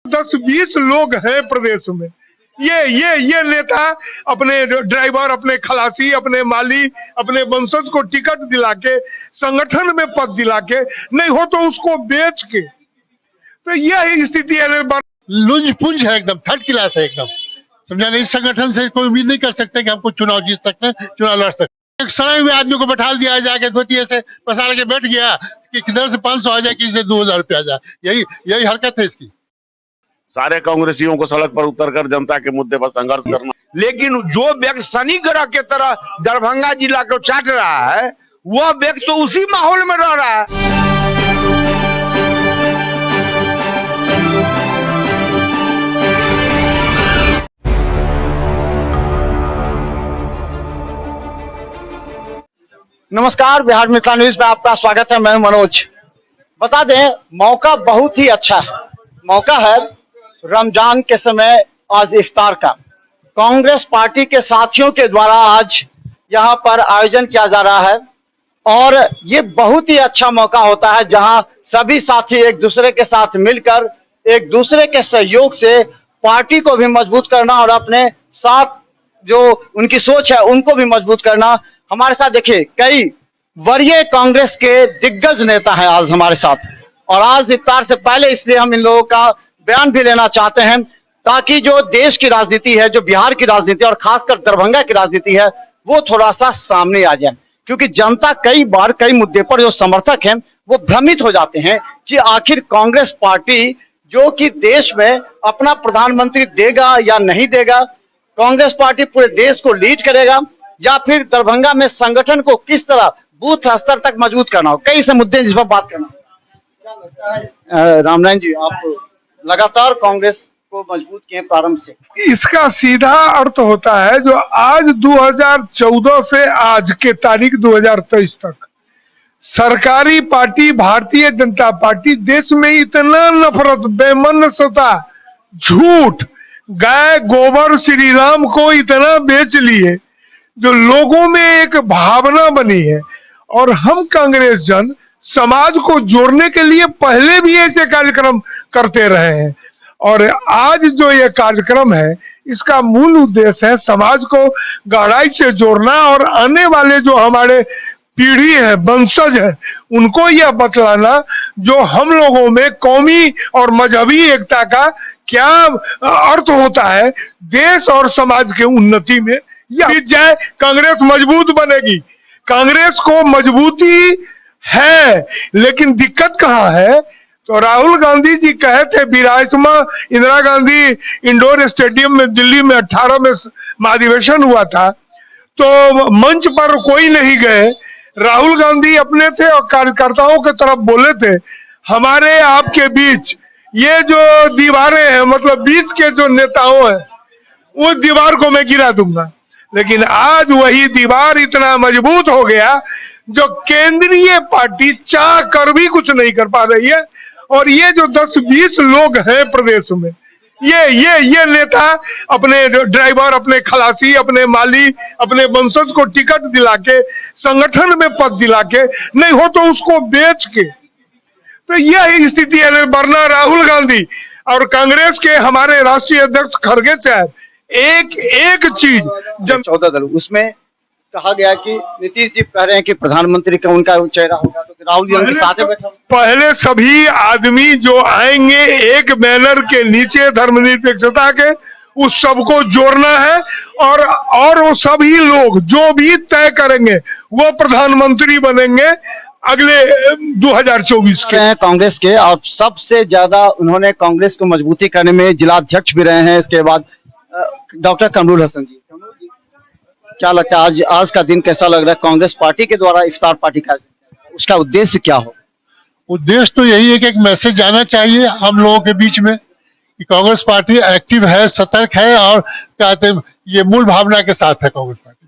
10-20 लोग हैं प्रदेश में। ये नेता अपने ड्राइवर, अपने खलासी, अपने माली, अपने वंशज को टिकट दिला के, संगठन में पद दिला के, नहीं हो तो उसको बेच के, तो यह स्थिति है। लुंज पुंज है, एकदम थर्ड क्लास है एकदम। समझा नहीं, इस संगठन से कोई उम्मीद नहीं कर सकते कि हमको चुनाव जीत सकते हैं, चुनाव लड़ सकते हैं। एक सड़े हुए आदमी को बैठा दिया जाके धोतिये से पसार के बैठ गया कि किधर से 500 आ जाए, किसी से 2000 रुपया आ जाए। यही हरकत है इसकी। सारे कांग्रेसियों को सड़क पर उतरकर जनता के मुद्दे पर संघर्ष करना। लेकिन जो व्यक्ति शनि ग्रह के तरह दरभंगा जिला को चाट रहा है, वह व्यक्ति तो उसी माहौल में रह रहा है। नमस्कार, बिहार मित्र न्यूज में आपका स्वागत है। मैं मनोज। बता दें, मौका बहुत ही अच्छा है। मौका है रमजान के समय आज इफ्तार का। कांग्रेस पार्टी के साथियों के द्वारा आज यहां पर आयोजन किया जा रहा है और ये बहुत ही अच्छा मौका होता है जहां सभी साथी एक दूसरे के साथ मिलकर एक दूसरे के सहयोग से पार्टी को भी मजबूत करना और अपने साथ जो उनकी सोच है उनको भी मजबूत करना। हमारे साथ देखिए कई वरीय कांग्रेस के दिग्गज नेता हैं आज हमारे साथ, और आज इफ्तार से पहले इसलिए हम इन लोगों का बयान भी लेना चाहते हैं ताकि जो देश की राजनीति है, जो बिहार की राजनीति और खासकर दरभंगा की राजनीति है, वो थोड़ा सा सामने आ जाए। क्योंकि जनता कई बार कई मुद्दे पर जो समर्थक हैं वो भ्रमित हो जाते हैं कि आखिर कांग्रेस पार्टी जो कि देश में अपना प्रधानमंत्री देगा या नहीं देगा, कांग्रेस पार्टी पूरे देश को लीड करेगा या फिर दरभंगा में संगठन को किस तरह बूथ स्तर तक मजबूत करना हो। कई से मुद्दे जिस पर बात करना। क्या लगता है रामनारायण जी, आप लगातार कांग्रेस को मजबूत किए प्रारंभ से? इसका सीधा अर्थ होता है जो आज 2014 से आज के तारीख 2023 तक सरकारी पार्टी भारतीय जनता पार्टी देश में इतना नफरत, बेमनसता, झूठ, गाय गोबर श्री राम को इतना बेच लिए जो लोगों में एक भावना बनी है। और हम कांग्रेस जन समाज को जोड़ने के लिए पहले भी ऐसे कार्यक्रम करते रहे हैं, और आज जो ये कार्यक्रम है इसका मूल उद्देश्य है समाज को गहराई से जोड़ना और आने वाले जो हमारे पीढ़ी है, वंशज है, उनको यह बतलाना जो हम लोगों में कौमी और मजहबी एकता का क्या अर्थ होता है देश और समाज के उन्नति में। यह जाए कांग्रेस मजबूत बनेगी। कांग्रेस को मजबूती है, लेकिन दिक्कत कहाँ है? तो राहुल गांधी जी कहे थे 82वां इंदिरा गांधी इंडोर स्टेडियम में दिल्ली में 18 में महाधिवेशन हुआ था, तो मंच पर कोई नहीं गए। राहुल गांधी अपने थे और कार्यकर्ताओं की तरफ बोले थे, हमारे आपके बीच ये जो दीवारें हैं, मतलब बीच के जो नेताओं हैं, उस दीवार को मैं गिरा दूंगा। लेकिन आज वही दीवार इतना मजबूत हो गया जो केंद्रीय पार्टी चाह कर भी कुछ नहीं कर पा रही है। और ये जो 10-20 लोग हैं प्रदेश में, ये नेता अपने ड्राइवर, अपने खलासी, अपने माली, अपने वंशज को टिकट दिला के, संगठन में पद दिला के, नहीं हो तो उसको बेच के, तो यह स्थिति है। वरना राहुल गांधी और कांग्रेस के हमारे राष्ट्रीय अध्यक्ष खड़गे साहब एक चीज जब 14 दल उसमें कहा गया कि नीतीश जी कह रहे हैं कि प्रधानमंत्री का उनका चेहरा होगा, तो राहुल जी उनके साथ बैठा। पहले सभी आदमी जो आएंगे एक बैनर के नीचे धर्मनिरपेक्षता के, उस सबको जोड़ना है और वो सभी लोग जो भी तय करेंगे वो प्रधानमंत्री बनेंगे अगले 2024 के। कांग्रेस के और सबसे ज्यादा उन्होंने कांग्रेस को मजबूती करने में जिलाध्यक्ष भी रहे हैं। इसके बाद डॉक्टर कमरुल हसन जी, क्या लगता है आज का दिन कैसा लग रहा है? कांग्रेस पार्टी के द्वारा इफ्तार पार्टी का उसका उद्देश्य क्या हो? उद्देश्य तो यही है कि एक मैसेज जाना चाहिए हम लोगों के बीच में कि कांग्रेस पार्टी एक्टिव है, सतर्क है और कहते हैं ये मूल भावना के साथ है कांग्रेस पार्टी।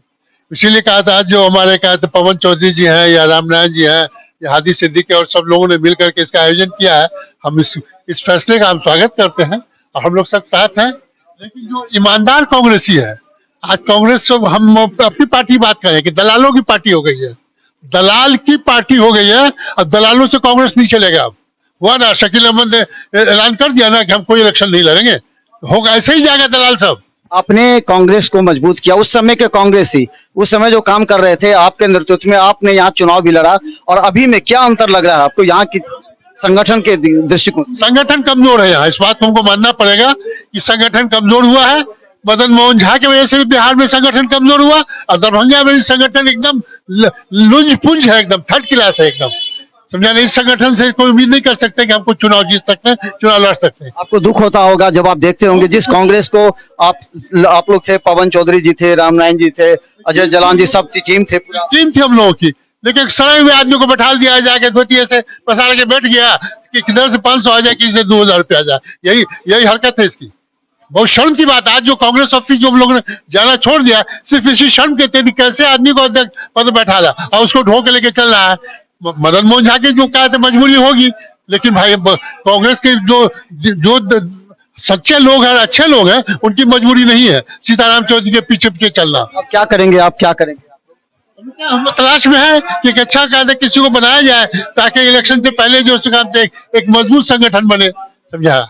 इसीलिए कहा था जो हमारे कहते पवन चौधरी जी हैं या रामनारायण जी हैं या हादी सिद्दीकी और सब लोगों ने मिलकर के इसका आयोजन किया है। हम इस फैसले का हम स्वागत करते हैं और हम लोग सब साथ हैं। लेकिन जो ईमानदार कांग्रेसी है, आज कांग्रेस को हम अपनी पार्टी बात करें कि दलालों की पार्टी हो गई है, दलाल की पार्टी हो गई है। अब दलालों से कांग्रेस नहीं चलेगा। अब हुआ ना, शकील अहमद ने ऐलान कर दिया ना कि हम कोई इलेक्शन नहीं लड़ेंगे, होगा ऐसे ही जाएगा दलाल साहब। आपने कांग्रेस को मजबूत किया, उस समय के कांग्रेस ही उस समय जो काम कर रहे थे आपके नेतृत्व में, आपने यहाँ चुनाव भी लड़ा, और अभी में क्या अंतर लग रहा है आपको यहाँ की संगठन के दृष्टिकोण? संगठन कमजोर है यहाँ, इस बात को हमको मानना पड़ेगा कि संगठन कमजोर हुआ है। मदन मोहन झा की वजह से भी बिहार में संगठन कमजोर हुआ, और दरभंगा में भी संगठन एकदम लुंज पुंज है, एकदम थर्ड क्लास है एकदम, समझा नहीं। इस संगठन से कोई उम्मीद नहीं कर सकते कि हमको चुनाव जीत सकते हैं, चुनाव लड़ सकते हैं। आपको दुख होता होगा जब आप देखते होंगे जिस कांग्रेस को आप लोग थे, पवन चौधरी जी थे, रामनारायण जी थे, अजय जलान जी, सब टीम थे, पूरा टीम थी हम लोगों की, लेकिन सड़े हुए आदमी को बैठा दिया जाके धोती से पसार के बैठ गया कि किधर से 500 आ जाए, किसी से 2000 रुपया आ जाए। यही हरकत है इसकी। बहुत शर्म की बात है, आज जो कांग्रेस ऑफिस जो हम लोगों ने जाना छोड़ दिया, सिर्फ इसी शर्म के थे कैसे आदमी को पद बैठा रहा और उसको ढो के लेके चल रहा है। मदन मोहन झा की जो कहा था मजबूरी होगी, लेकिन भाई कांग्रेस के जो सच्चे लोग हैं, अच्छे लोग हैं, उनकी मजबूरी नहीं है सीताराम चौधरी के पीछे पीछे चलना। अब क्या करेंगे आप, क्या करेंगे? हम लोग तलाश में है कि एक अच्छा कायदा किसी को बनाया जाए ताकि इलेक्शन से पहले जो एक मजबूत संगठन बने, समझा।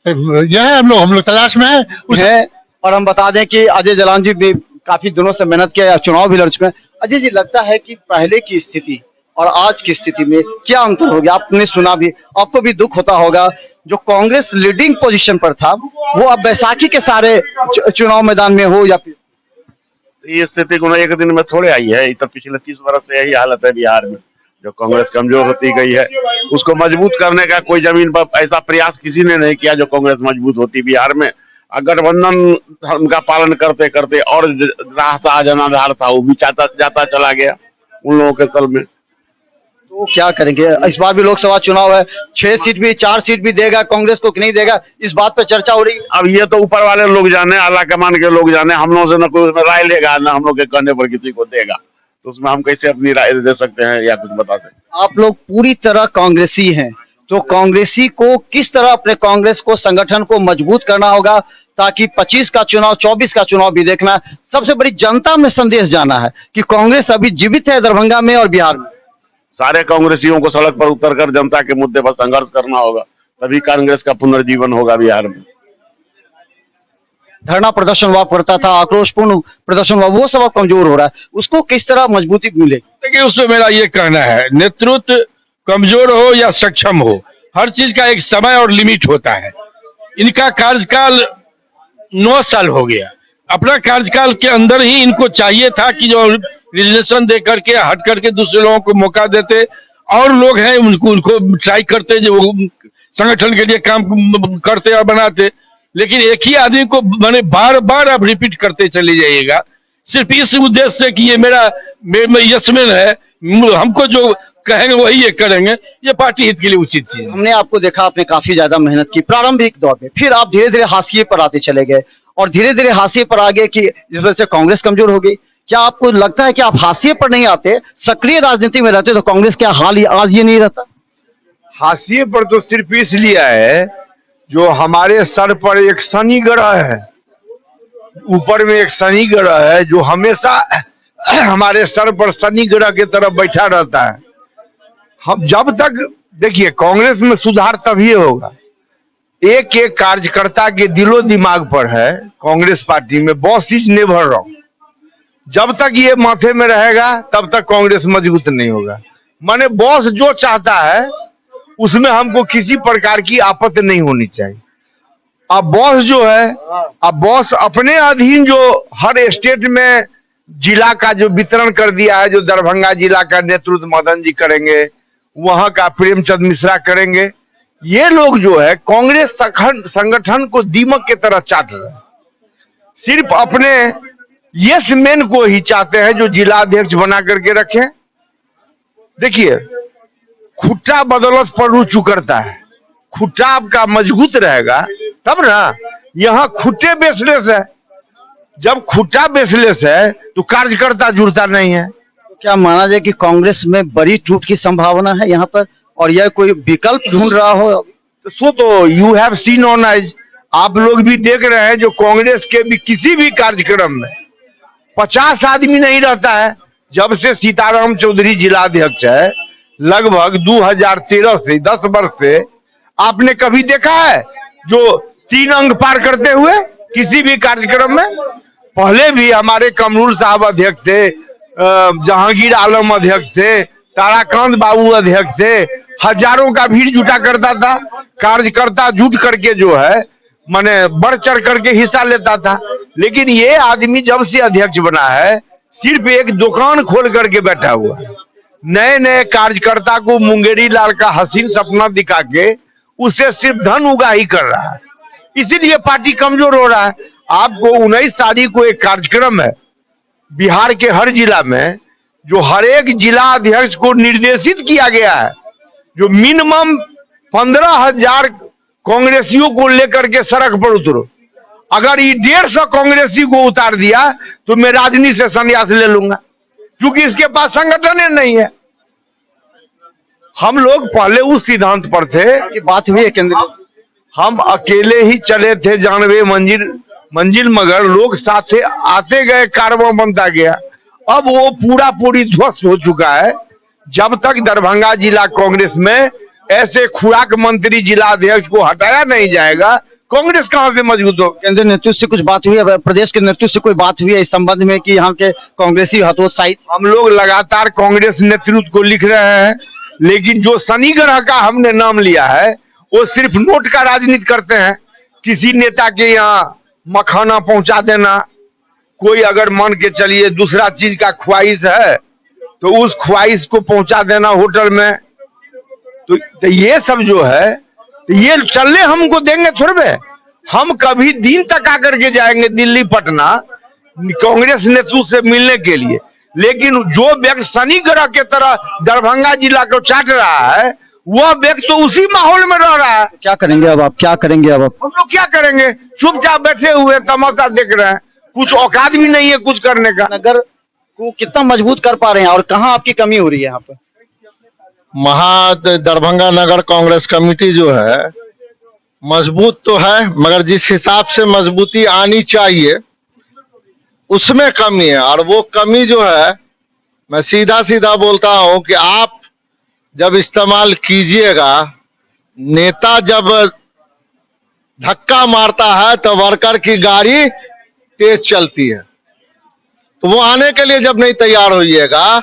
यह है हम लोग तलाश में है। और हम बता दें कि अजय जलान जी भी काफी दिनों से मेहनत किया, चुनाव भी लड़ चुके हैं। अजय जी, लगता है कि पहले की स्थिति और आज की स्थिति में क्या अंतर हो गया? आपने सुना भी, आपको भी दुख होता होगा, जो कांग्रेस लीडिंग पोजीशन पर था वो अब बैसाखी के सारे चुनाव मैदान में हो, या फिर ये स्थिति को एक दिन में थोड़े आई है, तो पिछले 30 वर्ष से यही हालत है बिहार में। जो कांग्रेस कमजोर होती गई है, उसको मजबूत करने का कोई जमीन पर ऐसा प्रयास किसी ने नहीं किया जो कांग्रेस मजबूत होती बिहार में। गठबंधन का पालन करते करते और राह था, जनाधार था, वो भी जाता चला गया उन लोगों के तल में। तो क्या करेंगे? इस बार भी लोकसभा चुनाव है, 6 सीट भी 4 सीट भी देगा कांग्रेस को कि नहीं देगा, इस बात पर चर्चा हो रही है। अब ये तो ऊपर वाले लोग जाने, आला कमान के लोग जाने, हम लोगों से न कोई उसमें राय लेगा, ना हम लोग के कहने पर किसी को देगा, तो उसमें हम कैसे अपनी राय दे सकते हैं या कुछ बता सकते हैं। आप लोग पूरी तरह कांग्रेसी हैं, तो कांग्रेसी को किस तरह अपने कांग्रेस को, संगठन को मजबूत करना होगा ताकि 25 का चुनाव, 24 का चुनाव भी देखना है। सबसे बड़ी जनता में संदेश जाना है कि कांग्रेस अभी जीवित है दरभंगा में और बिहार में। सारे कांग्रेसियों को सड़क पर उतरकर जनता के मुद्दे पर संघर्ष करना होगा, तभी कांग्रेस का पुनर्जीवन होगा बिहार में। धरना प्रदर्शन हुआ करता था, आक्रोशपूर्ण प्रदर्शन हुआ, वो सब अब कमजोर हो रहा है, उसको किस तरह मजबूती मिले? देखिए, उसमें मेरा ये कहना है, नेतृत्व कमजोर हो या सक्षम हो, हर चीज का एक समय और लिमिट होता है। इनका कार्यकाल 9 साल हो गया, अपना कार्यकाल के अंदर ही इनको चाहिए था कि जो रिजर्वेशन दे करके हट करके दूसरे लोगों को मौका देते, और लोग हैं उनको ट्राई करते जो संगठन के लिए काम करते और बनाते। लेकिन एक ही आदमी को मैंने बार बार आप रिपीट करते चले जाइएगा, सिर्फ इस उद्देश्य से कि ये मेरा यशमैन है, हमको जो कहेंगे वही ये करेंगे, ये पार्टी हित के लिए उचित चीज। हमने आपको देखा, आपने काफी ज्यादा मेहनत की प्रारंभिक दौर में, फिर आप धीरे धीरे हाशिए पर आते चले गए, और धीरे धीरे हाशिए पर आ गए कि जिस वजह से कांग्रेस कमजोर हो गई। क्या आपको लगता है कि आप हाशिए पर नहीं आते, सक्रिय राजनीति में रहते, तो कांग्रेस क्या हाल आज ये नहीं रहता? हाशिए पर तो सिर्फ इसलिए है जो हमारे सर पर एक शनि ग्रह है, ऊपर में एक शनि ग्रह है जो हमेशा हमारे सर पर शनि ग्रह की तरफ बैठा रहता है। हम जब तक, देखिए, कांग्रेस में सुधार तभी होगा, एक एक कार्यकर्ता के दिलो दिमाग पर है कांग्रेस पार्टी में, बॉस इज नेवर रॉन्ग। जब तक ये माथे में रहेगा तब तक कांग्रेस मजबूत नहीं होगा। माने बॉस जो चाहता है उसमें हमको किसी प्रकार की आपत्ति नहीं होनी चाहिए। अब बॉस जो है, अब बॉस अपने अधीन जो हर स्टेट में जिला का जो वितरण कर दिया है, जो दरभंगा जिला का नेतृत्व मदन जी करेंगे, वहां का प्रेमचंद मिश्रा करेंगे, ये लोग जो है कांग्रेस संगठन को दीमक की तरह चाट रहे हैं। सिर्फ अपने यस मैन को ही चाहते हैं जो जिला अध्यक्ष बना करके रखें। देखिए, खुट्टा बदौलत पर रुचु करता है, खुट्टा आपका मजबूत रहेगा तब ना। यहाँ खुट्टे बेसलेस है, जब खुट्टा बेसलेस है तो कार्यकर्ता जुड़ता नहीं है। तो क्या माना जाए कि कांग्रेस में बड़ी टूट की संभावना है यहाँ पर, और यह कोई विकल्प ढूंढ रहा हो? तो you have seen on eyes, आप लोग भी देख रहे हैं, जो कांग्रेस के भी किसी भी कार्यक्रम में 50 आदमी नहीं रहता है। जब से सीताराम चौधरी जिला अध्यक्ष है, लगभग 2013 से 10 वर्ष से आपने कभी देखा है जो 3 अंक पार करते हुए किसी भी कार्यक्रम में? पहले भी हमारे कमरूल साहब अध्यक्ष थे, जहांगीर आलम अध्यक्ष थे, ताराकांत बाबू अध्यक्ष थे, हजारों का भीड़ जुटा करता था, कार्यकर्ता जुट करके जो है माने बढ़ चढ़ करके हिस्सा लेता था। लेकिन ये आदमी जब से अध्यक्ष बना है सिर्फ एक दुकान खोल करके बैठा हुआ है, नए नए कार्यकर्ता को मुंगेरी लाल का हसीन सपना दिखा के उसे सिर्फ धन उगाही कर रहा है, इसीलिए पार्टी कमजोर हो रहा है। आपको 19 तारीख को एक कार्यक्रम है बिहार के हर जिला में, जो हर एक जिला अध्यक्ष को निर्देशित किया गया है, जो मिनिमम 15,000 कांग्रेसियों को लेकर के सड़क पर उतरो। अगर ये 150 कांग्रेसी को उतार दिया तो मैं राजनीति से संन्यास ले लूंगा, क्योंकि इसके पास संगठन नहीं है। हम लोग पहले उस सिद्धांत पर थे की बात हुई है केंद्र, हम अकेले ही चले थे 99 मंजिल, मगर लोग साथे आते गए, कारवां बनता गया। अब वो पूरी ध्वस्त हो चुका है। जब तक दरभंगा जिला कांग्रेस में ऐसे खुराक मंत्री जिला अध्यक्ष को हटाया नहीं जाएगा, कांग्रेस कहां से मजबूत हो? केंद्रीय नेतृत्व से कुछ बात हुई है, प्रदेश के नेतृत्व से कोई बात हुई है इस संबंध में कि यहाँ के कांग्रेसी हतोत्साहित? हम लोग लगातार कांग्रेस नेतृत्व को लिख रहे हैं, लेकिन जो शनि ग्रह का हमने नाम लिया है वो सिर्फ नोट का राजनीति करते हैं। किसी नेता के यहाँ मखाना पहुंचा देना, कोई अगर मान के चलिए दूसरा चीज का ख्वाहिश है तो उस ख्वाहिश को पहुंचा देना होटल में, तो ये सब जो है तो ये चलने हमको देंगे थोड़े। हम कभी दिन तक आकर के जाएंगे दिल्ली पटना कांग्रेस नेतृत्व से मिलने के लिए, लेकिन जो व्यक्ति शनि ग्रह के तरह दरभंगा जिला को चाट रहा है वह व्यक्ति तो उसी माहौल में रह रहा है। क्या करेंगे अब आप, क्या करेंगे अब आप? हम लोग क्या करेंगे? चुपचाप बैठे हुए तमाशा देख रहे हैं, कुछ औकात भी नहीं है कुछ करने का। नगर को कितना मजबूत कर पा रहे हैं और कहाँ आपकी कमी हो रही है यहाँ पर? दरभंगा नगर कांग्रेस कमेटी जो है मजबूत तो है, मगर जिस हिसाब से मजबूती आनी चाहिए उसमें कमी है। और वो कमी जो है, मैं सीधा सीधा बोलता हूं कि आप जब इस्तेमाल कीजिएगा, नेता जब धक्का मारता है तो वर्कर की गाड़ी तेज चलती है, तो वो आने के लिए जब नहीं तैयार होइएगा,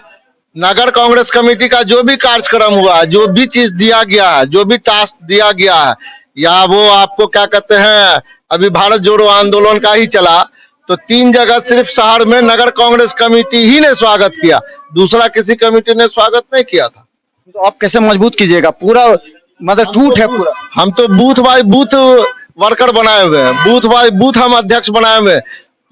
नगर कांग्रेस कमेटी का जो भी कार्यक्रम हुआ, जो भी चीज दिया गया है, जो भी टास्क दिया गया है, या वो आपको क्या कहते हैं, अभी भारत जोड़ो आंदोलन का ही चला तो 3 जगह सिर्फ शहर में नगर कांग्रेस कमेटी ही ने स्वागत किया, दूसरा किसी कमेटी ने स्वागत नहीं किया था। तो आप कैसे मजबूत कीजिएगा? पूरा मतलब टूट है पूरा। हम तो बूथ बाय बूथ वर्कर बनाए हुए हैं, बूथ बाय बूथ हम अध्यक्ष बनाए हुए हैं,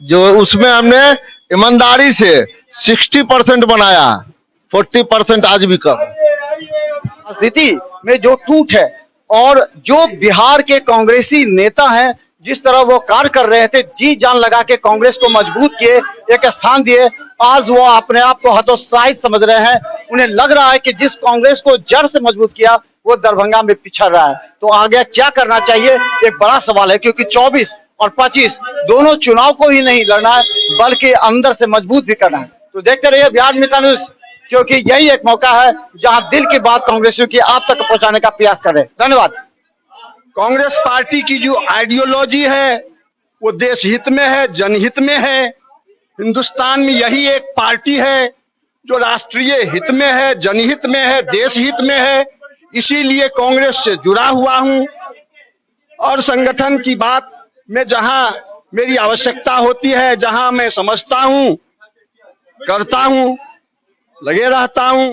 जो उसमें हमने ईमानदारी से 60% बनाया, 40% आज भी कम। राजनीति में जो टूट है और जो बिहार के कांग्रेसी नेता हैं जिस तरह वो कार्य कर रहे थे, जी जान लगा के कांग्रेस को मजबूत किए, एक स्थान दिए, आज वो अपने आप को हतोत्साहित समझ रहे हैं। उन्हें लग रहा है कि जिस कांग्रेस को जड़ से मजबूत किया वो दरभंगा में पिछड़ रहा है। तो आगे क्या करना चाहिए, एक बड़ा सवाल है, क्योंकि 24 और 25 दोनों चुनाव को ही नहीं लड़ना है बल्कि अंदर से मजबूत भी करना है। तो देखते रहिए बिहार मित्र न्यूज, क्योंकि यही एक मौका है जहां दिल की बात कांग्रेसियों की आप तक पहुंचाने का प्रयास कर रहे हैं। धन्यवाद। कांग्रेस पार्टी की जो आइडियोलॉजी है वो देश हित में है, जनहित में है। हिंदुस्तान में यही एक पार्टी है जो राष्ट्रीय हित में है, जनहित में है, देश हित में है। इसीलिए कांग्रेस से जुड़ा हुआ हूं और संगठन की बात में जहां मेरी आवश्यकता होती है, जहां मैं समझता हूं, करता हूं, लगे रहता हूं।